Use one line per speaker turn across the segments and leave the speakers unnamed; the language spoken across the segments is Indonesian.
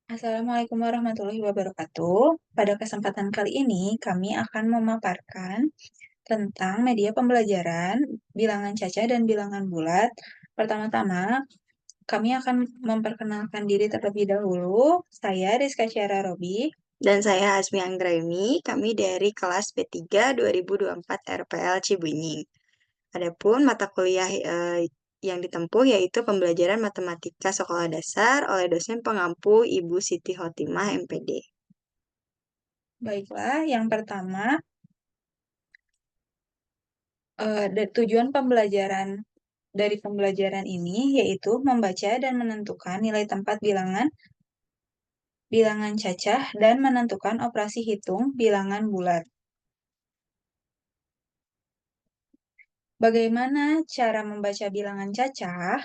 Assalamualaikum warahmatullahi wabarakatuh. Pada kesempatan kali ini, kami akan memaparkan tentang media pembelajaran, bilangan cacah dan bilangan bulat. Pertama-tama, kami akan memperkenalkan diri terlebih dahulu. Saya Rizka Syara Robi.
Dan saya Hasmi Anggraini, kami dari kelas B3 2024 RPL Cibunying. Adapun mata kuliah yang ditempuh yaitu pembelajaran matematika sekolah dasar oleh dosen pengampu Ibu Siti Khotimah MPD.
Baiklah, yang pertama, tujuan pembelajaran dari pembelajaran ini yaitu membaca dan menentukan nilai tempat bilangan cacah dan menentukan operasi hitung bilangan bulat. Bagaimana cara membaca bilangan cacah?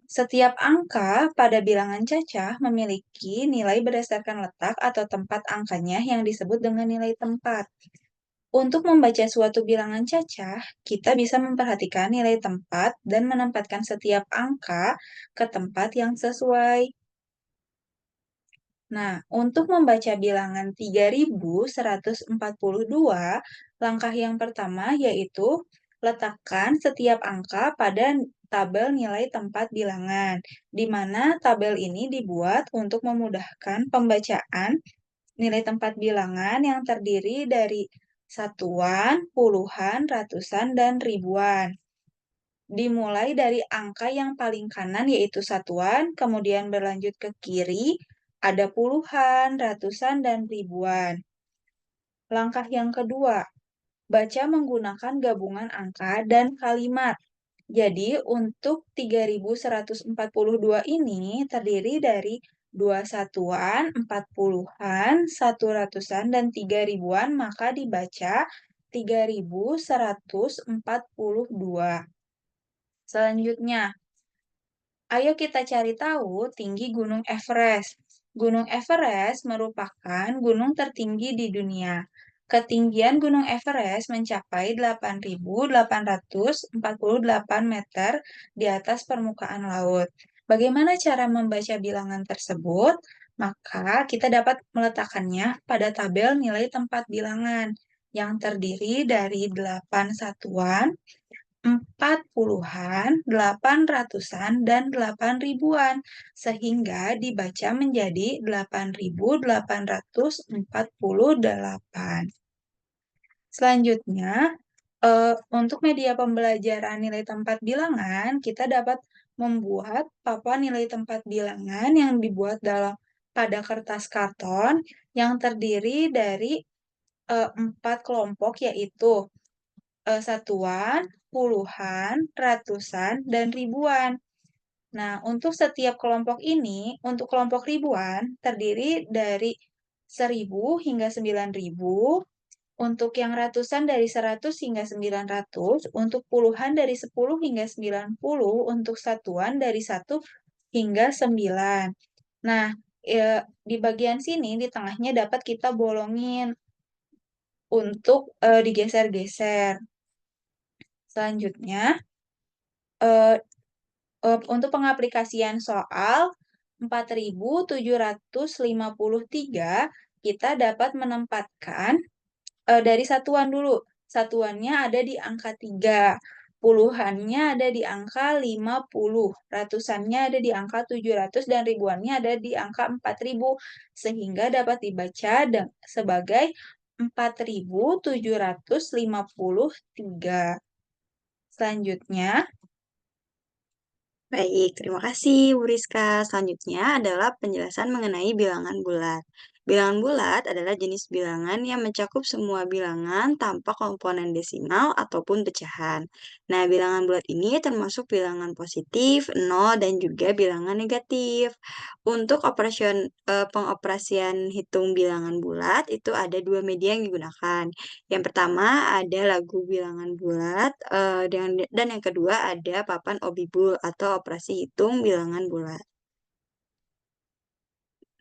Setiap angka pada bilangan cacah memiliki nilai berdasarkan letak atau tempat angkanya yang disebut dengan nilai tempat. Untuk membaca suatu bilangan cacah, kita bisa memperhatikan nilai tempat dan menempatkan setiap angka ke tempat yang sesuai. Nah, untuk membaca bilangan 3142, langkah yang pertama yaitu letakkan setiap angka pada tabel nilai tempat bilangan, di mana tabel ini dibuat untuk memudahkan pembacaan nilai tempat bilangan yang terdiri dari satuan, puluhan, ratusan, dan ribuan. Dimulai dari angka yang paling kanan yaitu satuan, kemudian berlanjut ke kiri, ada puluhan, ratusan, dan ribuan. Langkah yang kedua, baca menggunakan gabungan angka dan kalimat. Jadi, untuk 3142 ini terdiri dari dua satuan, 4 puluhan, 1 ratusan, dan 3 ribuan, maka dibaca 3142. Selanjutnya, ayo kita cari tahu tinggi Gunung Everest. Gunung Everest merupakan gunung tertinggi di dunia. Ketinggian Gunung Everest mencapai 8.848 meter di atas permukaan laut. Bagaimana cara membaca bilangan tersebut? Maka kita dapat meletakkannya pada tabel nilai tempat bilangan yang terdiri dari 8 satuan, 4 puluhan, 8 ratusan, dan 8 ribuan, sehingga dibaca menjadi 8.848. Selanjutnya, untuk media pembelajaran nilai tempat bilangan, kita dapat membuat papan nilai tempat bilangan yang dibuat pada kertas karton yang terdiri dari 4 kelompok, yaitu satuan, puluhan, ratusan, dan ribuan. Nah, untuk setiap kelompok ini, untuk kelompok ribuan terdiri dari 1.000 hingga 9.000, untuk yang ratusan dari 100 hingga 900, untuk puluhan dari 10 hingga 90, untuk satuan dari 1 hingga 9. Nah, di bagian sini, di tengahnya dapat kita bolongin untuk digeser-geser. Selanjutnya, eh, untuk pengaplikasian soal 4.753, kita dapat menempatkan dari satuan dulu. Satuannya ada di angka 3, puluhannya ada di angka 50, ratusannya ada di angka 700, dan ribuannya ada di angka 4.000, sehingga dapat dibaca sebagai 4.753. Selanjutnya,
Baik, terima kasih Bu Rizka. Selanjutnya adalah penjelasan mengenai bilangan bulat. Bilangan bulat adalah jenis bilangan yang mencakup semua bilangan tanpa komponen desimal ataupun pecahan. Nah, bilangan bulat ini termasuk bilangan positif, nol, dan juga bilangan negatif. Untuk pengoperasian hitung bilangan bulat itu ada dua media yang digunakan. Yang pertama ada lagu bilangan bulat, dan yang kedua ada papan obibul atau operasi hitung bilangan bulat.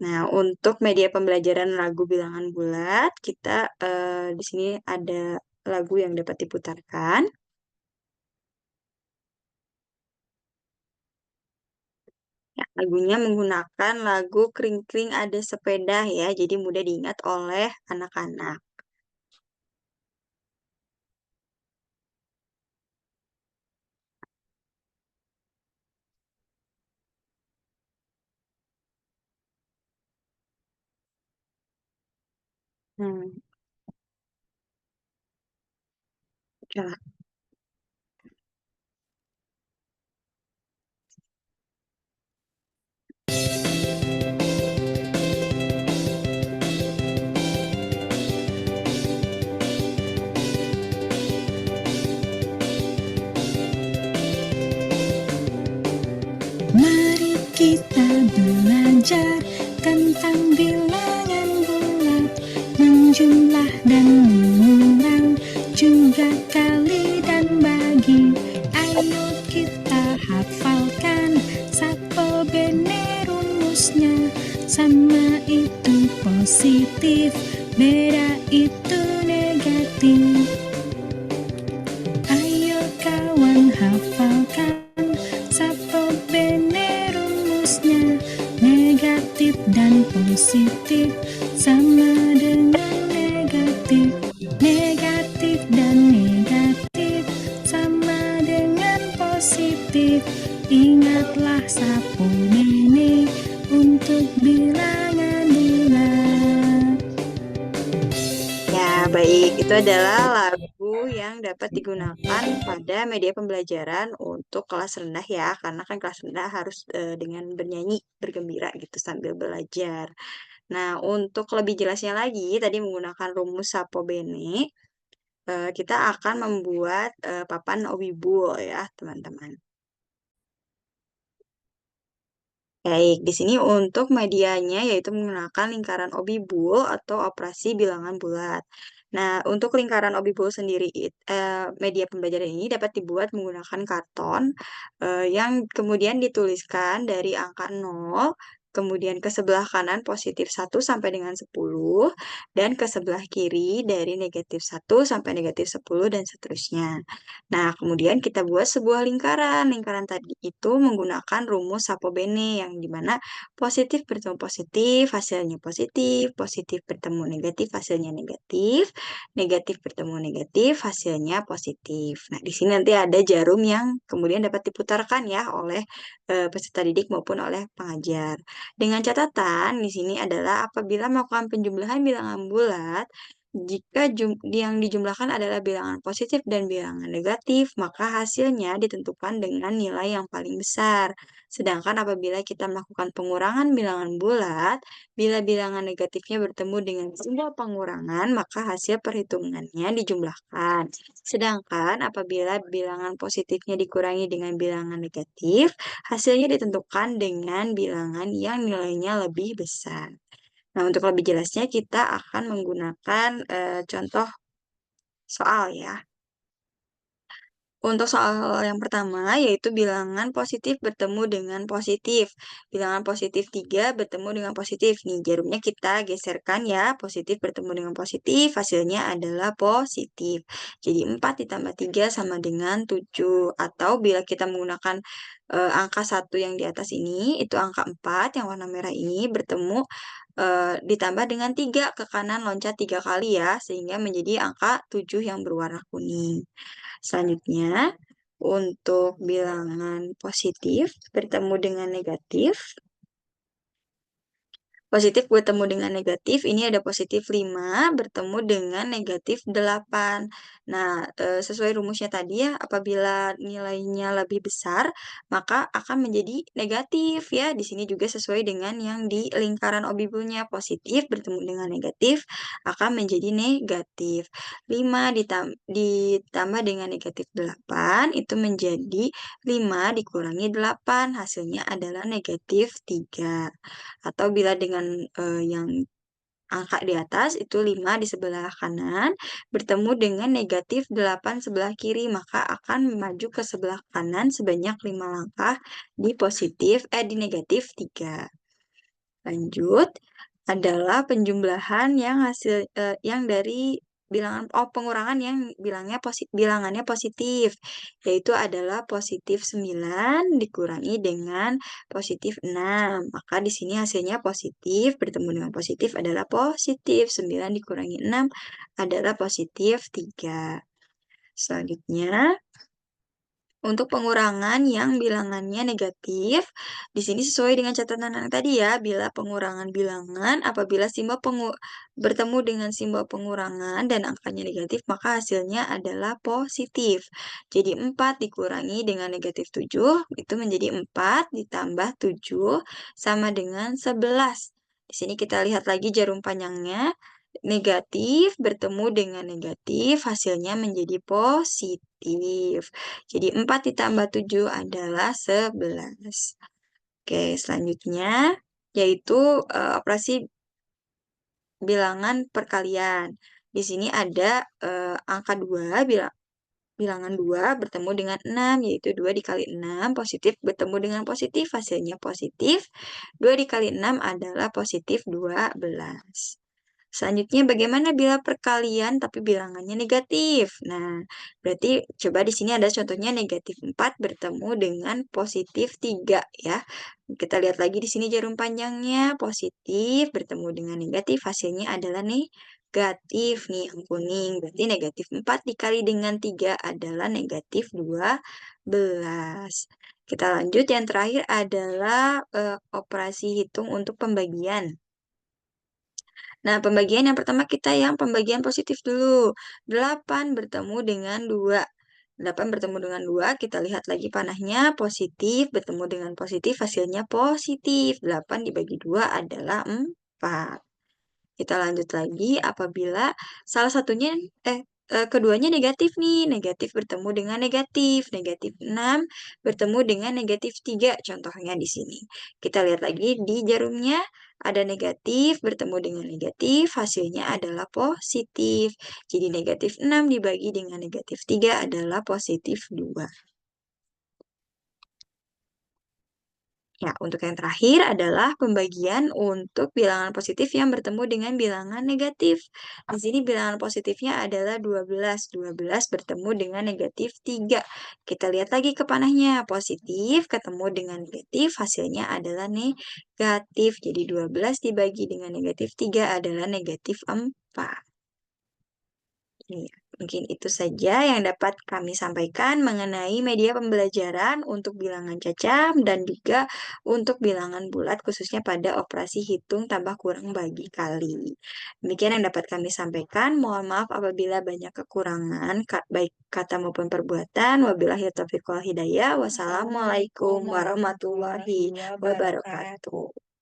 Nah, untuk media pembelajaran lagu bilangan bulat, kita di sini ada lagu yang dapat diputarkan. Ya. Lagunya menggunakan lagu Kring Kring Ada Sepeda ya, jadi mudah diingat oleh anak-anak. Hmm, ya.
Mari kita belajar tentang bilangan bulat, menjumlah dan mengurang, juga kali dan bagi. Ayo kita hafalkan Sapo Bene rumusnya. Sama itu positif, beda itu negatif. Ayo kawan hafalkan Sapo Bene rumusnya. Negatif dan positif sama dengan negatif. Negatif dan negatif sama dengan positif. Ingatlah Sapo Bene untuk bilangan bulat.
Ya, baik. Itu adalah lagu yang dapat digunakan pada media pembelajaran untuk kelas rendah ya, karena kan kelas rendah harus dengan bernyanyi, bergembira gitu sambil belajar. Nah, untuk lebih jelasnya lagi, tadi menggunakan rumus Sapo Bene, kita akan membuat papan Obibul ya, teman-teman. Baik, di sini untuk medianya yaitu menggunakan lingkaran Obibul atau operasi bilangan bulat. Nah, untuk lingkaran Obibul sendiri, media pembelajaran ini dapat dibuat menggunakan karton yang kemudian dituliskan dari angka 0, kemudian ke sebelah kanan positif 1 sampai dengan 10, dan ke sebelah kiri dari negatif 1 sampai negatif 10, dan seterusnya. Nah, kemudian kita buat sebuah lingkaran. Lingkaran tadi itu menggunakan rumus Sapo Bene yang dimana positif bertemu positif, hasilnya positif, positif bertemu negatif, hasilnya negatif, negatif bertemu negatif, hasilnya positif. Nah, di sini nanti ada jarum yang kemudian dapat diputarkan ya oleh peserta didik maupun oleh pengajar. Dengan catatan di sini adalah apabila melakukan penjumlahan bilangan bulat, jika yang dijumlahkan adalah bilangan positif dan bilangan negatif, maka hasilnya ditentukan dengan nilai yang paling besar. Sedangkan apabila kita melakukan pengurangan bilangan bulat, bila bilangan negatifnya bertemu dengan simbol pengurangan, maka hasil perhitungannya dijumlahkan. Sedangkan apabila bilangan positifnya dikurangi dengan bilangan negatif, hasilnya ditentukan dengan bilangan yang nilainya lebih besar. Nah, untuk lebih jelasnya kita akan menggunakan contoh soal ya. Untuk soal yang pertama, yaitu bilangan positif bertemu dengan positif. Bilangan positif 3 bertemu dengan positif. Nih, jarumnya kita geserkan ya. Positif bertemu dengan positif, hasilnya adalah positif. Jadi 4 ditambah 3 sama dengan 7. Atau bila kita menggunakan angka 1 yang di atas ini, itu angka 4 yang warna merah ini bertemu ditambah dengan 3 ke kanan loncat 3 kali ya, sehingga menjadi angka 7 yang berwarna kuning. Selanjutnya, untuk bilangan positif bertemu dengan negatif. Positif bertemu dengan negatif, ini ada positif 5 bertemu dengan negatif 8. Nah, sesuai rumusnya tadi ya, apabila nilainya lebih besar, maka akan menjadi negatif ya. Di sini juga sesuai dengan yang di lingkaran obibulnya, positif bertemu dengan negatif akan menjadi negatif. 5 ditambah dengan negatif 8 itu menjadi 5 dikurangi 8, hasilnya adalah negatif 3. Atau bila dengan yang angka di atas itu 5 di sebelah kanan bertemu dengan negatif 8 sebelah kiri, maka akan maju ke sebelah kanan sebanyak 5 langkah di negatif 3. Lanjut adalah penjumlahan yang dari pengurangan yang bilangannya positif, yaitu adalah positif 9 dikurangi dengan positif 6. Maka di sini hasilnya positif bertemu dengan positif adalah positif 9 dikurangi 6 adalah positif 3. Selanjutnya, untuk pengurangan yang bilangannya negatif, di sini sesuai dengan catatan yang tadi ya, bila pengurangan bilangan apabila bertemu dengan simbol pengurangan dan angkanya negatif, maka hasilnya adalah positif. Jadi 4 dikurangi dengan negatif 7, itu menjadi 4 ditambah 7 sama dengan 11. Di sini kita lihat lagi jarum panjangnya. Negatif bertemu dengan negatif, hasilnya menjadi positif. Jadi 4 ditambah 7 adalah 11. Oke, selanjutnya yaitu operasi bilangan perkalian. Di sini ada angka 2, bilangan 2 bertemu dengan 6, yaitu 2 dikali 6, positif bertemu dengan positif, hasilnya positif. 2 dikali 6 adalah positif 12. Selanjutnya, bagaimana bila perkalian tapi bilangannya negatif? Nah, berarti coba di sini ada contohnya negatif 4 bertemu dengan positif 3 ya. Kita lihat lagi di sini jarum panjangnya, positif bertemu dengan negatif, hasilnya adalah negatif nih yang kuning. Berarti negatif 4 dikali dengan 3 adalah negatif 12. Kita lanjut, yang terakhir adalah operasi hitung untuk pembagian. Nah, pembagian yang pertama kita yang pembagian positif dulu. 8 bertemu dengan 2. 8 bertemu dengan 2, kita lihat lagi panahnya, positif bertemu dengan positif, hasilnya positif. 8 dibagi 2 adalah 4. Kita lanjut lagi, apabila salah satunya, keduanya negatif nih, negatif bertemu dengan negatif, negatif 6 bertemu dengan negatif 3, contohnya di sini. Kita lihat lagi di jarumnya, ada negatif bertemu dengan negatif, hasilnya adalah positif. Jadi negatif 6 dibagi dengan negatif 3 adalah positif 2. Ya, untuk yang terakhir adalah pembagian untuk bilangan positif yang bertemu dengan bilangan negatif. Di sini bilangan positifnya adalah 12. 12 bertemu dengan negatif 3. Kita lihat lagi ke panahnya. Positif ketemu dengan negatif, hasilnya adalah negatif. Jadi 12 dibagi dengan negatif 3 adalah negatif 4. Iya, mungkin itu saja yang dapat kami sampaikan mengenai media pembelajaran untuk bilangan cacam dan juga untuk bilangan bulat khususnya pada operasi hitung tambah kurang bagi kali. Demikian yang dapat kami sampaikan. Mohon maaf apabila banyak kekurangan baik kata maupun perbuatan. Wabillahi taufiq wal hidayah. Wassalamualaikum warahmatullahi wabarakatuh.